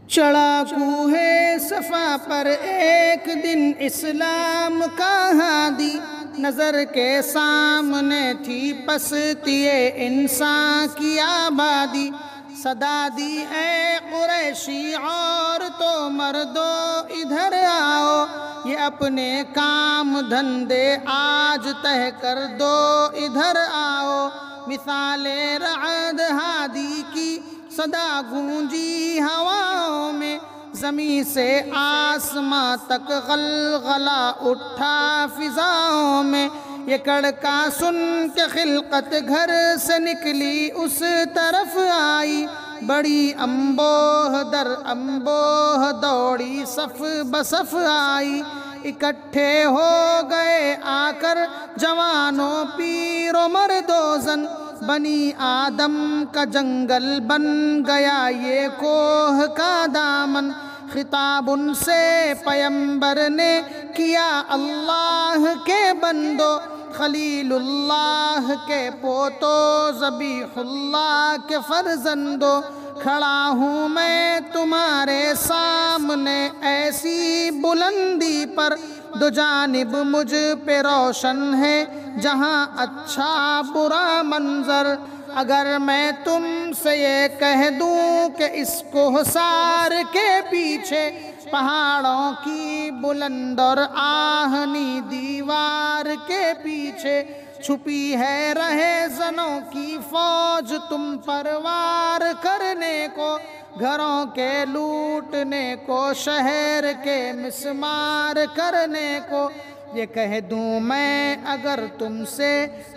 چڑھا کوہ صفا پر ایک دن اسلام کا ہادی، نظر کے سامنے تھی پستی انسان کی آبادی۔ صدا دی اے قریشی عورتوں مردو ادھر آؤ، یہ اپنے کام دھندے آج طے کر دو ادھر آؤ۔ مثال رعد ہادی کی صدا گونجی ہواؤں میں، زمین سے آسماں تک غلغلہ اٹھا فضاؤں میں۔ یہ کڑکا سن کے خلقت گھر سے نکلی اس طرف آئی، بڑی انبوہ در انبوہ دوڑی صف بصف آئی۔ اکٹھے ہو گئے آ کر جوانوں پیر و مرد و زن، بنی آدم کا جنگل بن گیا یہ کوہ کا دامن۔ خطاب ان سے پیمبر نے کیا اللہ کے بندو، خلیل اللہ کے پوتو ذبیح اللہ کے فرزندو۔ کھڑا ہوں میں تمہارے سامنے ایسی بلندی پر، دو جانب مجھ پہ روشن ہے جہاں اچھا برا منظر۔ اگر میں تم سے یہ کہہ دوں کہ اس کوہسار کے پیچھے پہاڑوں کی بلند اور آہنی دیوار کے پیچھے چھپی ہے رہے زنوں کی فوج تم پر وار کرنے کو، گھروں کے لوٹنے کو، شہر کے مسمار کرنے کو، یہ کہہ دوں میں اگر تم سے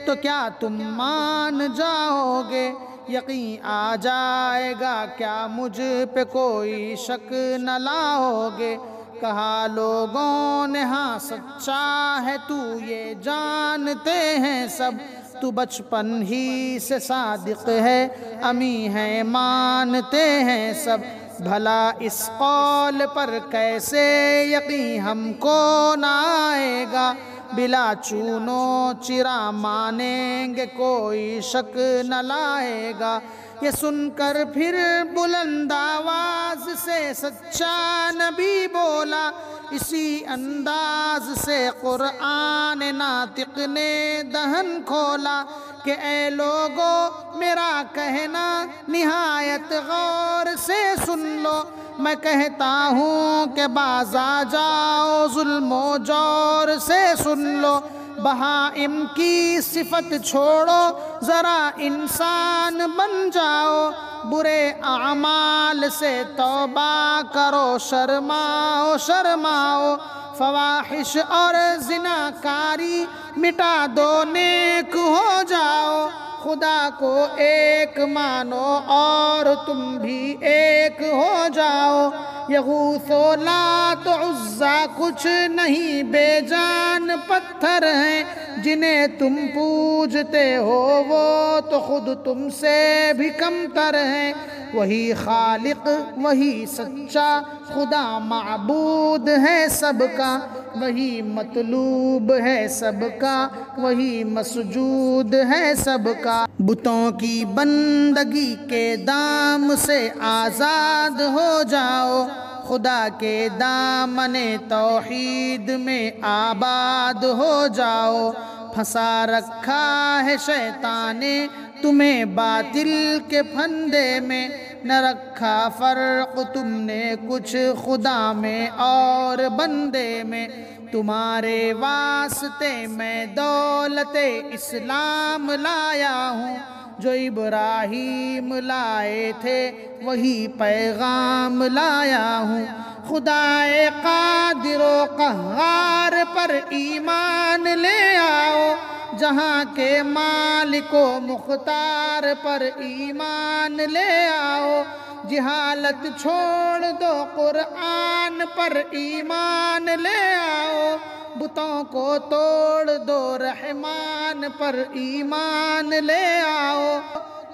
تو کیا تم مان جاؤ گے؟ یقین آ جائے گا کیا مجھ پہ کوئی شک نہ لاؤ گے؟ کہا لوگوں نے ہاں سچا ہے تو یہ جانتے ہیں سب، تو بچپن ہی سے صادق ہے امی ہے مانتے ہیں سب۔ بھلا اس قول پر کیسے یقین ہم کو نہ آئے گا، بلا چونو چرا مانیں گے کوئی شک نہ لائے گا۔ یہ سن کر پھر بلند آواز سے سچا نبی بولا، اسی انداز سے قرآن ناطق نے دہن کھولا کہ اے لوگو میرا کہنا نہایت غور سے سن لو۔ میں کہتا ہوں کہ باز آ جاؤ ظلم و جور سے سن لو، بہائم کی صفت چھوڑو ذرا انسان بن جاؤ، برے اعمال سے توبہ کرو شرماؤ شرماؤ، فواحش اور زناکاری مٹا دو نیک ہو جاؤ، خدا کو ایک مانو اور تم بھی ایک ہو جاؤ۔ یغوث و لات و عزیٰ کچھ نہیں بے جان پتھر ہیں، جنہیں تم پوجتے ہو وہ تو خود تم سے بھی کمتر ہیں۔ وہی خالق وہی سچا خدا معبود ہے سب کا، وہی مطلوب ہے سب کا، وہی مسجود ہے سب کا۔ بتوں کی بندگی کے دام سے آزاد ہو جاؤ، خدا کے دامن توحید میں آباد ہو جاؤ۔ پھنسا رکھا ہے شیطان نے تمہیں باطل کے پھندے میں، نہ رکھا فرق تم نے کچھ خدا میں اور بندے میں۔ تمہارے واسطے میں دولت اسلام لایا ہوں، جو ابراہیم لائے تھے وہی پیغام لایا ہوں۔ خدائے قادر و قہار پر ایمان لے آؤ، جہاں کے مالک و مختار پر ایمان لے آؤ۔ جہالت چھوڑ دو قرآن پر ایمان لے آؤ، بتوں کو توڑ دو رحمان پر ایمان لے آؤ۔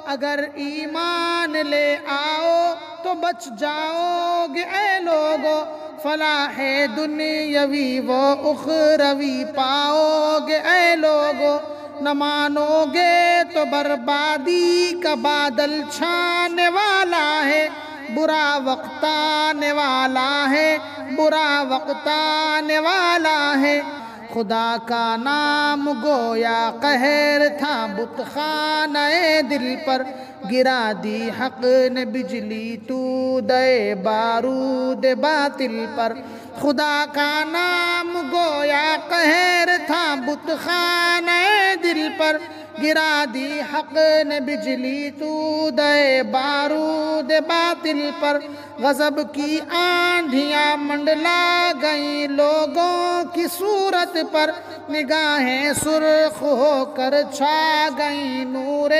اگر ایمان لے آؤ تو بچ جاؤ گے اے لوگو، فلاح دنیاوی و اخروی پاؤ گے اے لوگو۔ نہ مانو گے تو بربادی کا بادل چھانے والا ہے، برا وقت آنے والا ہے، برا وقت آنے والا ہے۔ خدا کا نام گویا قہر تھا بت خانہ دل پر، گرا دی حق نے بجلی تو دے بارود باطل پر۔ خدا کا نام گویا قہر تھا بت خانہ دل پر، گرا دی حق نے بجلی تو دے بارود باطل پر۔ غضب کی آندھیاں منڈلا گئیں لوگوں کی صورت پر، نگاہیں سرخ ہو کر چھا گئیں نور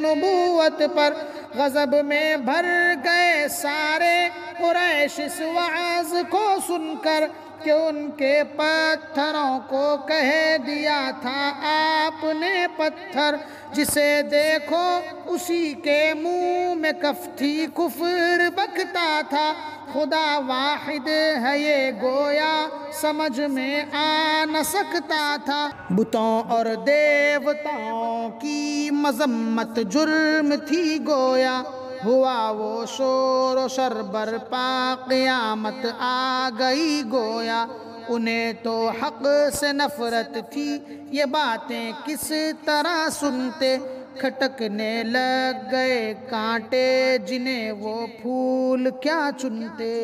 نبوت پر۔ غضب میں بھر گئے سارے قریش اس وعظ کو سن کر، کہ ان کے پتھروں کو کہہ دیا تھا آپ نے پتھر، جسے دیکھو اسی کے منہ میں کفتی کفر بکتا تھا۔ خدا واحد ہے یہ گویا سمجھ میں آ نہ سکتا تھا، بتوں اور دیوتاؤں کی مذمت جرم تھی گویا، ہوا وہ شور و شر برپا قیامت آ گئی گویا۔ انہیں تو حق سے نفرت تھی، یہ باتیں کس طرح سنتے، کھٹکنے لگ گئے کانٹے جنہیں وہ پھول کیا چنتے۔